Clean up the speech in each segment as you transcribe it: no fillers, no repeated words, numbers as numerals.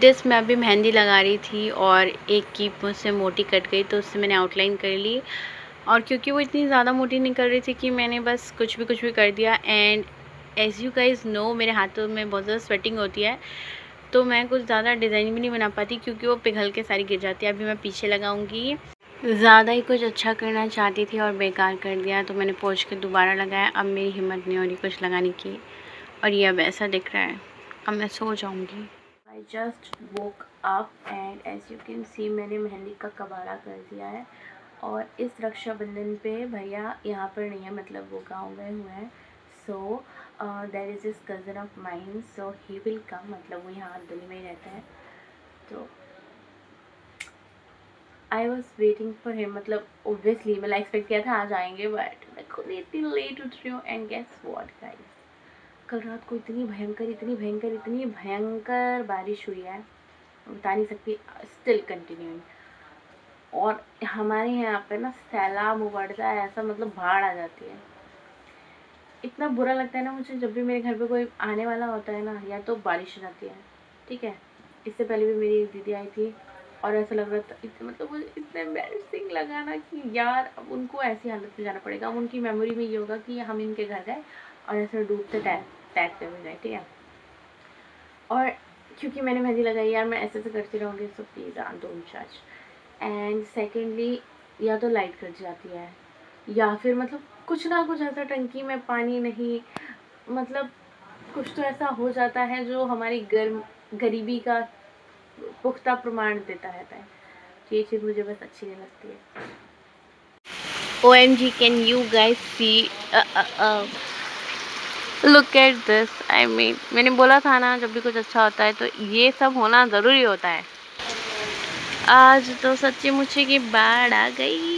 Latest मैं अभी मेहंदी लगा रही थी और एक की मुझसे मोटी कट गई, तो उससे मैंने आउटलाइन कर ली। और क्योंकि वो इतनी ज़्यादा मोटी नहीं कर रही थी कि मैंने बस कुछ भी कर दिया। And as you guys know, मेरे हाथों में बहुत ज़्यादा स्वेटिंग होती है, तो मैं कुछ ज़्यादा डिज़ाइन भी नहीं बना पाती क्योंकि वो पिघल के सारी गिर जाती है। अभी मैं पीछे लगाऊंगी। ज़्यादा ही कुछ अच्छा करना चाहती थी और बेकार कर दिया, तो मैंने पोंछ के दोबारा लगाया। अब मेरी हिम्मत नहीं हो रही कुछ लगाने की, और ये अब ऐसा दिख रहा है। अब मैं सो जाऊंगी। I just woke up and as you can see मैंने मेहंदी का कबाड़ा कर दिया है। और इस रक्षाबंधन पे भैया यहाँ पर नहीं है, मतलब वो गाँव गए हुए हैं। So there is this cousin of mine, so he will come, मतलब वो यहाँ दिल्ली में ही रहता है। तो I was waiting for him, मतलब ओब्वियसली मैं एक्सपेक्ट किया था आज आएंगे, बट मैं खुद इतनी लेट उठ रही हूँ। एंड गेस व्हाट गाइस, कल रात को इतनी भयंकर बारिश हुई है, बता नहीं सकती, स्टिल कंटिन्यूइंग। और हमारे यहाँ पे ना सैलाब उमड़ता है, ऐसा मतलब बाढ़ आ जाती है। इतना बुरा लगता है ना मुझे, जब भी मेरे घर पे कोई आने वाला होता है ना, या तो बारिश हो जाती है, ठीक है। इससे पहले भी मेरी एक दीदी आई थी और ऐसा लग रहा था, मतलब मुझे इतना एम्बैरेसिंग लगा ना कि यार अब उनको ऐसी हालत में जाना पड़ेगा। अब उनकी मेमोरी में ये होगा कि हम इनके घर गए और ऐसे डूबते तैरते हुए गए, ठीक है। और क्योंकि मैंने मेहंदी लगाई यार, मैं ऐसे करती रहूँगी, सो प्लीज़ डोंट जज। एंड सेकेंडली, या तो लाइट कट जाती है, या फिर मतलब कुछ ना कुछ ऐसा, टंकी में पानी नहीं, मतलब कुछ तो ऐसा हो जाता है जो हमारी गरीबी का पुख्ता प्रमाण देता रहता है। तो ये चीज़ मुझे बस अच्छी नहीं लगती है। OMG, can you guys see? Look at this. I mean, मैंने बोला था ना जब भी कुछ अच्छा होता है तो ये सब होना ज़रूरी होता है। आज तो सच्ची मुच्ची की बाढ़ आ गई।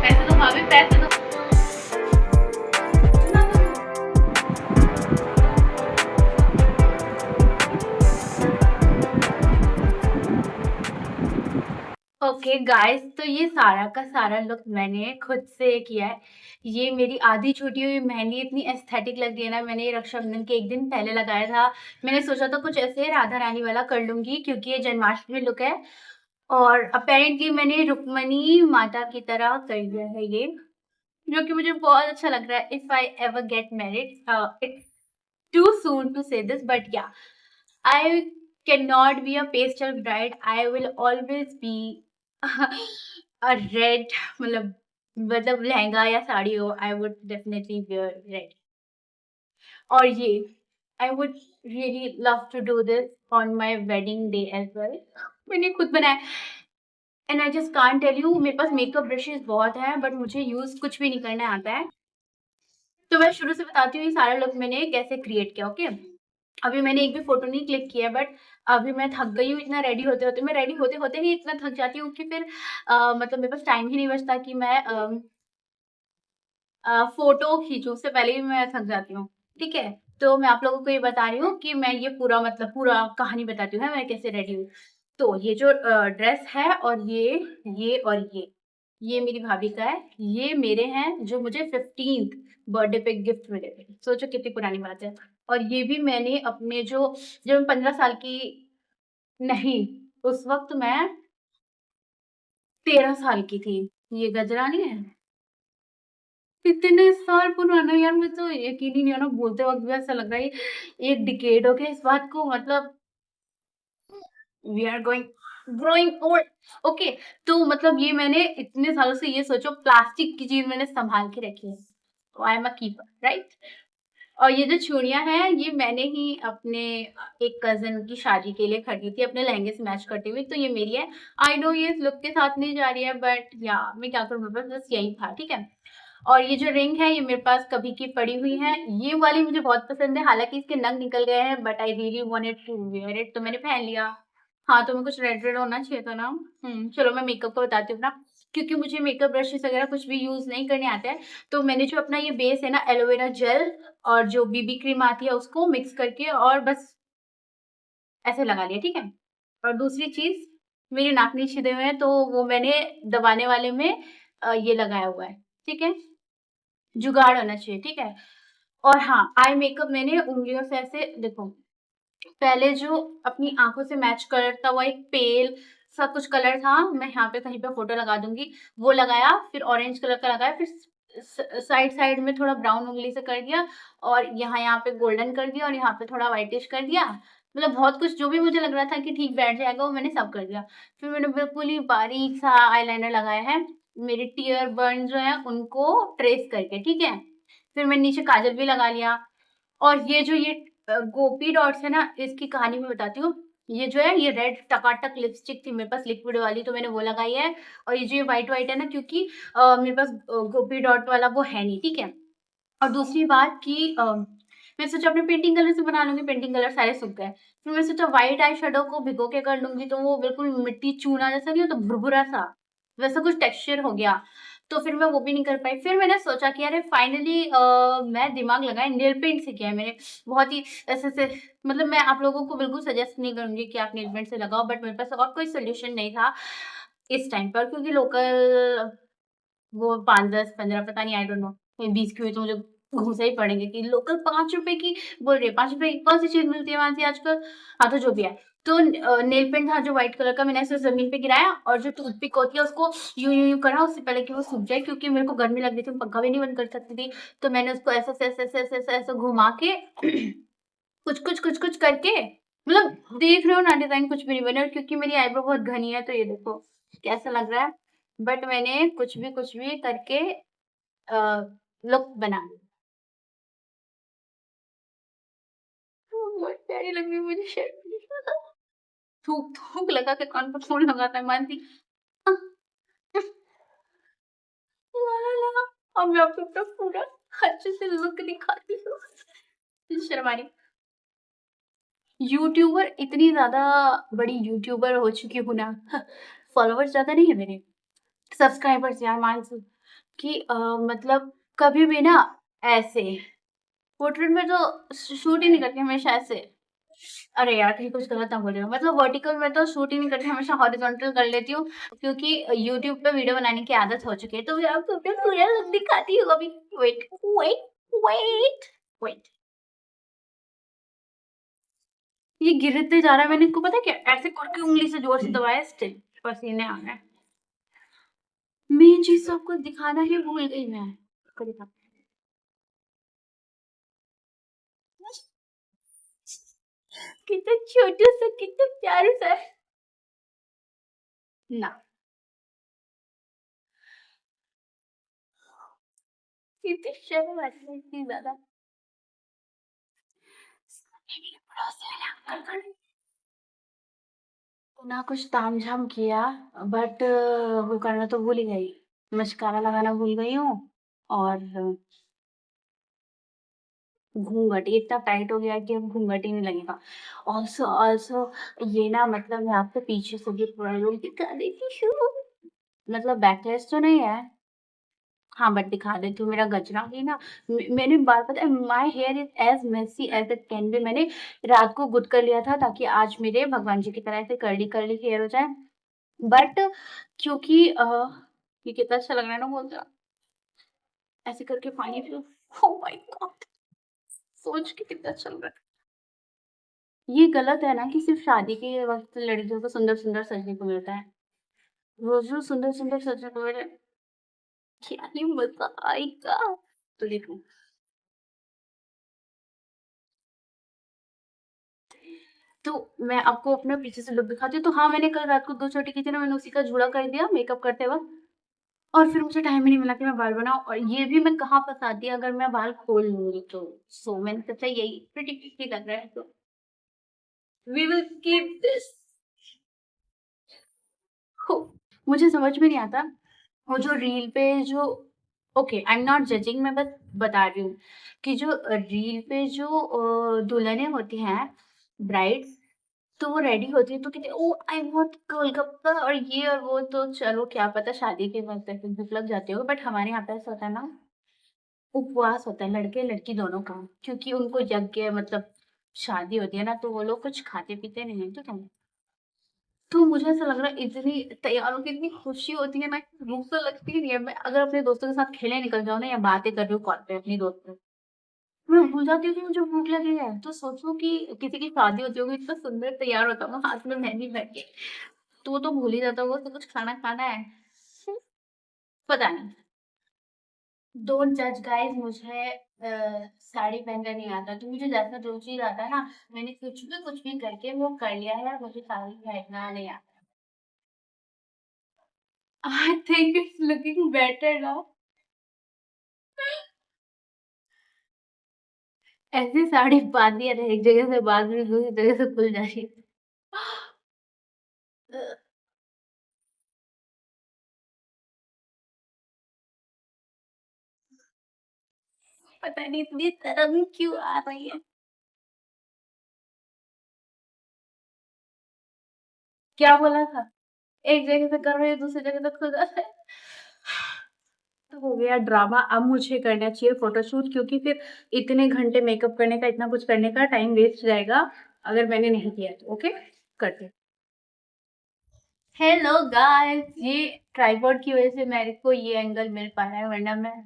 पैसे दो भाभी, पैसे दो। ओके गाइस, तो ये सारा का सारा लुक मैंने खुद से किया है। ये मेरी आधी छूटी हुई मेहंदी इतनी एस्थेटिक लग रही है ना, मैंने ये रक्षाबंधन के एक दिन पहले लगाया था। मैंने सोचा था कुछ ऐसे राधा रानी वाला कर लूंगी क्योंकि ये जन्माष्टमी लुक है, और अपेरेंटली मैंने रुक्मणी माता की तरह कर दिया है ये, जो कि मुझे बहुत अच्छा लग रहा है। If I ever get married, it's too soon to say this, but yeah, I cannot be a pastel bride. I will always be a red, मतलब लहंगा या साड़ी हो, I would definitely wear red. और ये I would really love to do this on my wedding day as well. मैंने खुद बनाया, and I just can't tell you, मेरे pass makeup brushes बहुत हैं बट मुझे यूज कुछ भी नहीं करना आता है। तो मैं शुरू से बताती हूँ ये सारा लुक मैंने कैसे क्रिएट किया, ओके। अभी मैंने एक भी फोटो नहीं क्लिक किया, बट अभी मैं थक गई हूँ इतना रेडी होते होते। मैं रेडी होते होते ही इतना थक जाती हूँ कि फिर मतलब मेरे पास टाइम ही नहीं बचता कि मैं फोटो खींचूं, उससे पहले ही मैं थक जाती हूँ, ठीक है। तो मैं आप लोगों को ये बता रही हूँ कि मैं ये पूरा मतलब पूरा कहानी बताती हूँ मैं कैसे रेडी हुई। तो ये जो ड्रेस है, और ये और ये मेरी भाभी का है, ये मेरे हैं जो मुझे 15th बर्थडे पे गिफ्ट मिले थे। सोचो कितनी पुरानी बात है। और ये भी मैंने अपने जो, जब मैं 15 साल की, नहीं, उस वक्त मैं 13 साल की थी। ये गजरा नहीं है, इतने साल पुराना यार, मुझे तो यकीन ही नहीं हो रहा, बोलते वक़्त भी ऐसा लग रहा है 1 डिकेड हो गया इस बात को, मतलब we are going growing old. Okay, तो मतलब ये मैंने इतने सालों से, ये सोचो प्लास्टिक की चीज़ मैंने सँभाल के रखी है। तो I am a keeper, right? और ये जो चूड़ियाँ हैं, ये मैंने ही अपने एक कज़िन की शादी के लिए खरीदी थी, अपने लहंगे से मैच करती हुई, तो ये मेरी है। आई नो ये इस लुक के साथ नहीं जा रही है, बट या मैं क्या करूँ, मेरे पास बस यही था, ठीक है? और ये जो रिंग है, ये मेरे पास कभी की पड़ी हुई है। ये वाली मुझे बहुत पसंद है, हालाँकि इसके नग निकल गए हैं, but I really wanted to wear it, तो मैंने पहन लिया। हाँ, तो मैं कुछ रेड-रेड होना चाहिए था ना। चलो मैं मेकअप का बताती हूँ अपना, क्योंकि मुझे मेकअप ब्रशेज़ वगैरह कुछ भी यूज़ नहीं करने आते हैं। तो मैंने जो अपना ये बेस है ना, एलोवेरा जेल और जो बीबी क्रीम आती है उसको मिक्स करके और बस ऐसे लगा लिया, ठीक है? और दूसरी चीज़, मेरे नाखून छिदे हुए हैं, तो वो मैंने दबाने वाले में ये लगाया हुआ है, ठीक है? जुगाड़ होना चाहिए, ठीक है? और हाँ, आई मेकअप मैंने उँगलियों से ऐसे देखो, पहले जो अपनी आँखों से मैच करता हुआ एक पेल सा कुछ कलर था, मैं यहाँ पे कहीं पे फ़ोटो लगा दूँगी, वो लगाया, फिर ऑरेंज कलर का लगाया, फिर साइड-साइड में थोड़ा ब्राउन उँगली से कर दिया और यहाँ-यहाँ पे गोल्डन कर दिया और यहाँ पे थोड़ा व्हाइटिश कर दिया। मतलब बहुत कुछ जो भी मुझे लग रहा था कि ठीक बैठ जाएगा, वो मैंने सब कर दिया। फिर मैंने बिल्कुल ही बारीक-सा आईलाइनर लगाया है, मेरे टियर बर्न जो हैं उनको ट्रेस करके, ठीक है? फिर मैंने नीचे काजल भी लगा लिया और ये जो ये गोपी डॉट्स है ना, इसकी कहानी मैं बताती हूँ। ये जो है, ये रेड टकाटक लिपस्टिक थी मेरे पास लिक्विड वाली, तो मैंने वो लगाई है और ये जो ये व्हाइट-व्हाइट है ना, क्योंकि मेरे पास गोपी डॉट वाला वो है नहीं, ठीक है? और दूसरी बात कि मैं सोचा अपने पेंटिंग कलर से बना लूँगी, पेंटिंग कलर सारे सूख गए। फिर मैंने सोचा व्हाइट आई शैडो को भिगो के कर लूँगी, तो वो बिल्कुल मिट्टी चूना जैसा नहीं होता, भुरभुरा-सा, वैसा कुछ टेक्सचर हो गया। तो फिर मैं वो भी नहीं कर पाई। फिर मैंने सोचा कि अरे फाइनली मैं दिमाग लगाया, नेल पेंट से किया है मैंने। बहुत ही ऐसे-ऐसे, मतलब मैं आप लोगों को बिल्कुल सजेस्ट नहीं करूँगी कि आप नेल पेंट से लगाओ, बट मेरे पास और कोई सॉल्यूशन नहीं था इस टाइम पर, क्योंकि लोकल वो 5, 10, 15 पता नहीं, आई डोंट नो, ये 20 की हुई तो मुझे घूँसे ही पड़ेंगे कि लोकल ₹5 की बोल रही है, ₹5 की कौन-सी चीज़ मिलती है वहाँ से आजकल? हाँ, तो जो भी है। तो नेल पेंट था जो व्हाइट कलर का, मैंने ऐसे ज़मीन पे गिराया और जो टूथपिक होती है उसको यूँ करा, उससे पहले कि वो सूख जाए, क्योंकि मेरे को गर्मी लग रही थी, मैं पंखा भी नहीं बंद कर सकती थी। तो मैंने उसको ऐसे घुमा के कुछ-कुछ, कुछ-कुछ करके, मतलब देख रहे हो ना, डिज़ाइन कुछ भी नहीं बने, और क्योंकि मेरी आईब्रो बहुत घनी है, तो ये देखो कैसा लग रहा है। बट मैंने कुछ भी करके अ, लुक बना ली। बहुत प्यारी लग रही है मुझे शर्ट। थूक-थूक लगा के कान पे फ़ोन लगाता है मानती। ला ला ला। अब मैं आपको अपना पूरा अच्छे से लुक दिखाती हूँ। शर्मा रही। यूट्यूबर इतनी ज़्यादा बड़ी यूट्यूबर हो चुकी हूँ ना, फॉलोवर्स ज़्यादा नहीं है मेरे, सब्सक्राइबर्स यार मान लो कि मतलब कभी भी ना ऐसे पोर्ट्रेट में तो शूट ही नहीं करती, हमेशा ऐसे। अरे यार! कहीं कुछ गलत ना बोल रही हो। मतलब वर्टिकल में तो शूट ही नहीं करती, हमेशा हॉरिज़ॉन्टल कर लेती हूँ, क्योंकि यूट्यूब पे वीडियो बनाने की आदत हो चुकी है। तो मैं आपको अपना पूरा लुक दिखाती हूँ अभी। Wait, wait, wait, wait. ये गिरते जा रहा है, मैंने इसको पता है क्या, ऐसे करके उँगली से ज़ोर से दबाया, स्टिल पसीने आ रहे हैं। मेन चीज़ तो आपको दिखाना ही भूल गई मैं। इसको दिखा, कितना छोटू-सा, कितना प्यारा-सा है। ना, कितनी शर्म आती है इतनी ज़्यादा। मेरे पड़ोसी वाले अंकल खड़े, ना कुछ तामझाम किया, बट वो करना तो भूल ही गई। मस्कारा लगाना भूल गई हूँ और घूंघट ये इतना टाइट हो गया है कि अब घूंघट ही नहीं लगेगा। ऑल्सो ऑल्सो ये ना, मतलब मैं आपको पीछे से भी पूरा लुक दिखा देती हूँ। मतलब बैकलेस तो नहीं है, हाँ, बट दिखा देती हूँ मेरा गजरा भी ना, मैंने बाल, पता है, my hair is as messy as it can be. मैंने रात को गुड कर लिया था ताकि आज मेरे भगवान जी की तरह ऐसे कर्ली-कर्ली हेयर हो जाए। बट क्योंकि ये कितना अच्छा लग रहा है ना बोलते वक़्त, ऐसे करके पानी पियो। Oh my God! सोच के कितना अच्छा लग रहा है। ये गलत है ना कि सिर्फ़ शादी के वक़्त लड़कियों को सुंदर-सुंदर सजने को मिलता है। रोज़-रोज़ सुंदर-सुंदर सजने को मिले, क्या ही मजा आएगा। तो देखो, तो मैं आपको अपना पीछे से लुक दिखाती हूँ। तो हाँ, मैंने कल रात को 2 चोटी की थी ना, मैंने उसी का जूड़ा कर दिया मेकअप करते वक़्त। और फिर मुझे टाइम ही नहीं मिला कि मैं बाल बनाऊँ, और ये भी मैं कहाँ फँसाती अगर मैं बाल खोल लूँगी तो। सो मैंने सोचा यही प्रिटी प्रिटी लग रहा है तो वी विल कीप दिस। मुझे समझ में नहीं आता वो जो रील पे जो, okay I am not judging, मैं बस बता रही हूँ कि जो रील पे जो दुल्हनें होती हैं, ब्राइड्स, तो वो रेडी होती है तो कहती है ओ आई वांट गोलगप्पा और ये और वो, तो चलो क्या पता शादी के वक्त तक भूख लग जाती हो, बट हमारे यहाँ पे ऐसा होता है ना, उपवास होता है लड़के लड़की दोनों का, क्योंकि उनको यज्ञ मतलब शादी होती है ना, तो वो लोग कुछ खाते पीते नहीं है, ठीक है। तो मुझे ऐसा लग रहा है इतनी तैयार होके इतनी खुशी होती है ना, भूख तो लगती ही नहीं है। मैं अगर अपने दोस्तों के साथ खेलने निकल जाऊँ ना या बातें कर रही हूँ कॉल पे अपनी दोस्त से, मैं भूल जाती हूँ कि मुझे भूख लगी है। तो सोचो कि किसी की शादी होती होगी, इतना सुंदर तैयार होता होगा, हाथ में मेहंदी भर के, तो वो तो भूल ही जाता होगा कि कुछ खाना खाना है। पता नहीं। डोंट जज गाइस, मुझे साड़ी पहनना नहीं आता, तो मुझे जैसा जो चीज़ आता है ना, मैंने कुछ भी करके वो कर लिया है, मुझे साड़ी पहनना नहीं आता। I think it's looking better now. ऐसी साड़ी बांधी है ना, एक जगह से बांध रही हूँ, दूसरी जगह से खुल जा रही है। अ, पता नहीं इतनी शर्म क्यों आ रही है। क्या बोला था? एक जगह से कर रही है, दूसरी जगह से खुल जा रहा है। तो हो गया ड्रामा, अब मुझे करना चाहिए फोटोशूट, क्योंकि फिर इतने घंटे मेकअप करने का, इतना कुछ करने का टाइम वेस्ट जाएगा अगर मैंने नहीं किया तो। ओके, करते हैं। हेलो गाइस, ये ट्राइपॉड की वजह से मेरे को ये एंगल मिल पा रहा है, वरना मैं,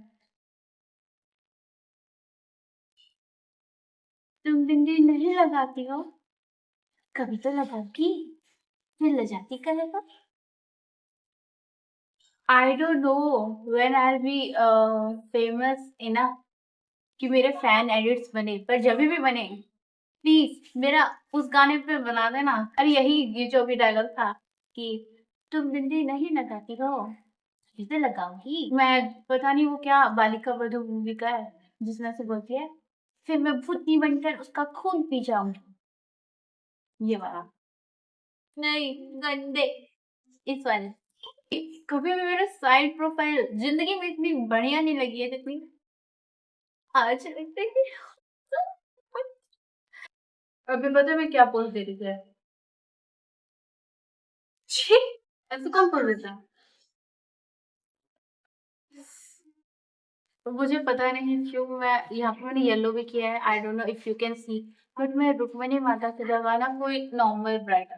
तुम बिंदी नहीं लगाती हो, कभी तो लगाती, फिर लजाती करेगा। I don't know when I will be famous enough कि मेरे फैन एडिट्स बने, पर जब भी बने प्लीज मेरा उस गाने पे बना देना। अरे यही, ये जो भी डायलॉग था कि तुम बिंदी नहीं लगाती हो, इसे लगाऊंगी मैं। पता नहीं वो क्या बालिका वधू मूवी का है, जिसमें से बोलती है फिर मैं भूतनी बनकर उसका खून पी जाऊंगी, ये वाला। नहीं, गंदे, इस वाले। कभी भी मेरा साइड प्रोफाइल जिंदगी में इतनी बढ़िया नहीं लगी है जितनी आज लगता है कि अभी पता है मैं क्या पोस्ट दे रही थी? छी, ऐसे कौन पोस्ट देता है? तो मुझे पता नहीं क्यों मैं यहाँ पे मैंने येलो भी किया है, I don't know if you can C, but मैं रुक्मणी माता से जगह ना कोई नॉर्मल ब्राइड।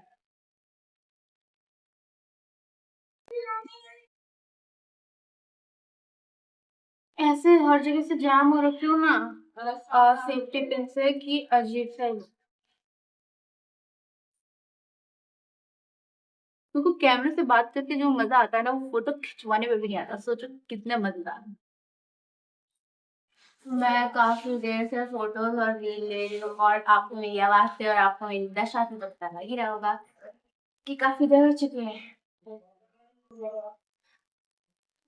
ऐसे हर जगह से जाम हो रखी हूँ ना, सेफ्टी पिन से, कि अजीब सा ही। क्योंकि कैमरे से बात करके जो मजा आता है ना, वो फोटो खिंचवाने में भी नहीं आता, सोचो कितने मजेदार। मैं काफी देर से फोटोज और रील ले रही हूँ, और आपको मेरी आवाज से और आपको मेरी दशा से तो पता लग ही रहा होगा कि काफी देर हो चुकी है।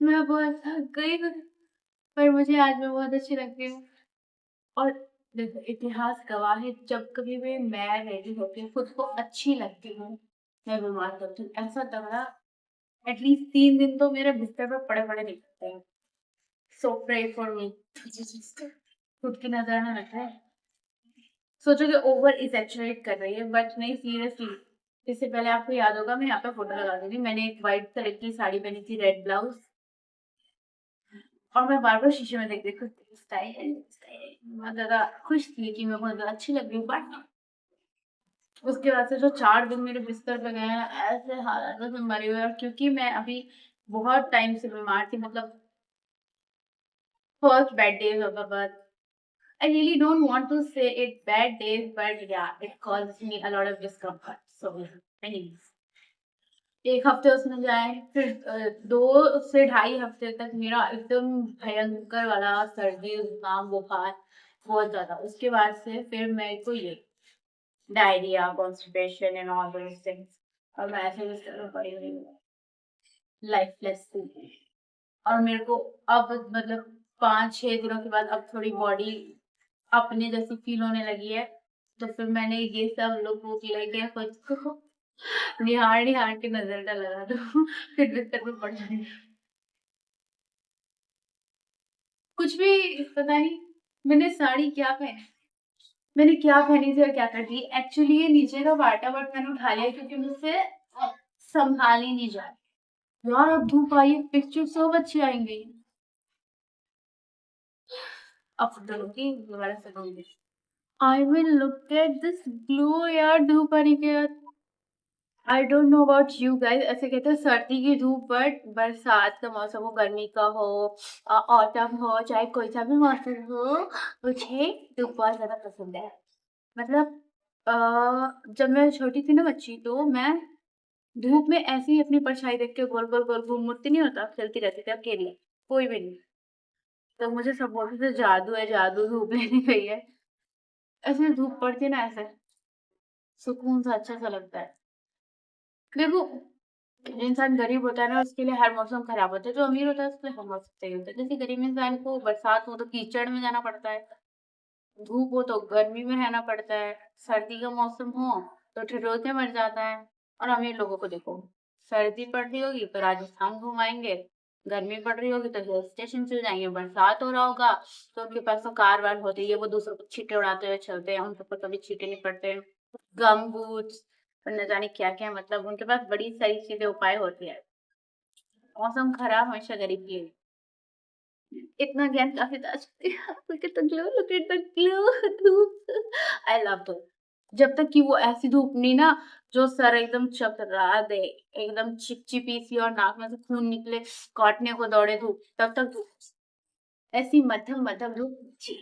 मैं बहुत थक गई हूँ, पर मुझे आज मैं बहुत अच्छी लगती हूँ। और देखो, इतिहास गवाह है, जब कभी भी मैं रेडी होती हूँ, खुद को अच्छी लगती हूँ, मैं बीमार करती हूँ, ऐसा तगड़ा, एटलीस्ट 3 दिन तो मेरे बिस्तर पर पड़े पड़े नहीं करते हैं। सो प्रे फॉर मी। खुद की नजर ना रखे। सोचो कि ओवर एक्सेजरेट कर रही है, बट नहीं, सीरियसली। इससे पहले आपको याद होगा, मैं यहाँ पे फोटो लगा दी थी, मैंने एक व्हाइट कलर की साड़ी पहनी थी, रेड ब्लाउज, और मैं बार-बार शीशे में देख देख कर स्टाइल स्टाइल बहुत ज़्यादा खुश थी कि मैं बहुत ज़्यादा अच्छी लग रही हूँ, बट उसके बाद से जो 4 दिन मेरे बिस्तर पे गए हैं, ऐसे हालात में मरे हुए, और क्योंकि मैं अभी बहुत टाइम से बीमार थी, मतलब first bad days of the birth. I really don't want to say it bad days, but yeah, it causes me a lot of discomfort. So, anyways. 1 हफ्ते उसमें जाए, फिर 2 से ढाई हफ्ते तक मेरा एकदम भयंकर वाला सर्दी, जुकाम, बुखार बहुत ज़्यादा। उसके बाद से फिर मेरे को ये diarrhoea, constipation and all those things, और मैं ऐसे बिस्तर में पड़ी हुई हूँ, लाइफलेस सी। और मेरे को अब मतलब 5-6 दिनों के बाद अब थोड़ी बॉडी अपने जैसी फ़ील होने लगी है। तो फिर मैंने ये सब लोगों की लाइक खुद को निहार-निहार के नज़र ना लगा दूँ, फिर बिस्तर पे पड़ जाएँगे। कुछ भी पता नहीं मैंने साड़ी क्या पहनी, मैंने क्या पहनी थी और क्या कर दी। एक्चुअली ये नीचे का पार्ट है बट मैंने उठा लिया क्योंकि मुझसे सँभाल ही नहीं जा रहा। यार अब धूप आई है, पिक्चर सब अच्छी आएँगी। अब डरूँगी, दोबारा से कहूँगी। I will look at this glue यार धूप आने के बाद। I don't know about you guys, ऐसे कहते हैं सर्दी की धूप बट बरसात का मौसम हो, गर्मी का हो, ऑटम हो, चाहे कोई सा भी मौसम हो, मुझे धूप बहुत ज़्यादा पसंद है। मतलब जब मैं छोटी थी ना बच्ची तो मैं धूप में ऐसे ही अपनी परछाई देख के गोल गोल गोल घूमती नहीं होता, खेलती रहती थी अकेले, कोई भी नहीं। तो मुझे सब बोलते थे जादू है जादू, धूप लेने गई है। ऐसे धूप पड़ती है ना, ऐसे सुकून सा अच्छा सा लगता है। देखो, जो इंसान गरीब होता है ना उसके लिए हर मौसम खराब होता है, जो अमीर होता है उसके लिए हर मौसम सही होता है। जैसे गरीब इंसान को बरसात हो तो कीचड़ में जाना पड़ता है, धूप हो तो गर्मी में रहना पड़ता है, सर्दी का मौसम हो तो ठिठुर के मर जाता है। और अमीर लोगों को देखो, सर्दी पड़ रही होगी तो राजस्थान घुमाएँगे, गर्मी पड़ रही होगी तो हिल स्टेशन चले जाएँगे, बरसात हो रहा होगा तो उनके पास तो कार-वार होती है, वो दूसरों को छींटे उड़ाते हुए चलते हैं, उनके ऊपर कभी छींटे नहीं पड़ते। गम बूट्स और न जाने क्या-क्या, मतलब उनके पास बड़ी सारी चीज़ें उपाय होती है। मौसम खराब हमेशा गरीब की है। इतना ज्ञान काफ़ी था आज के लिए। Look at the glow, look at the glow धूप। आई लव धूप। जब तक कि वो ऐसी धूप नहीं ना जो सर एकदम चकरा दे, एकदम चिपचिपी सी और नाक में से खून निकले, काटने को दौड़े धूप, तब तक धूप। ऐसी मध्यम मध्यम धूप जी।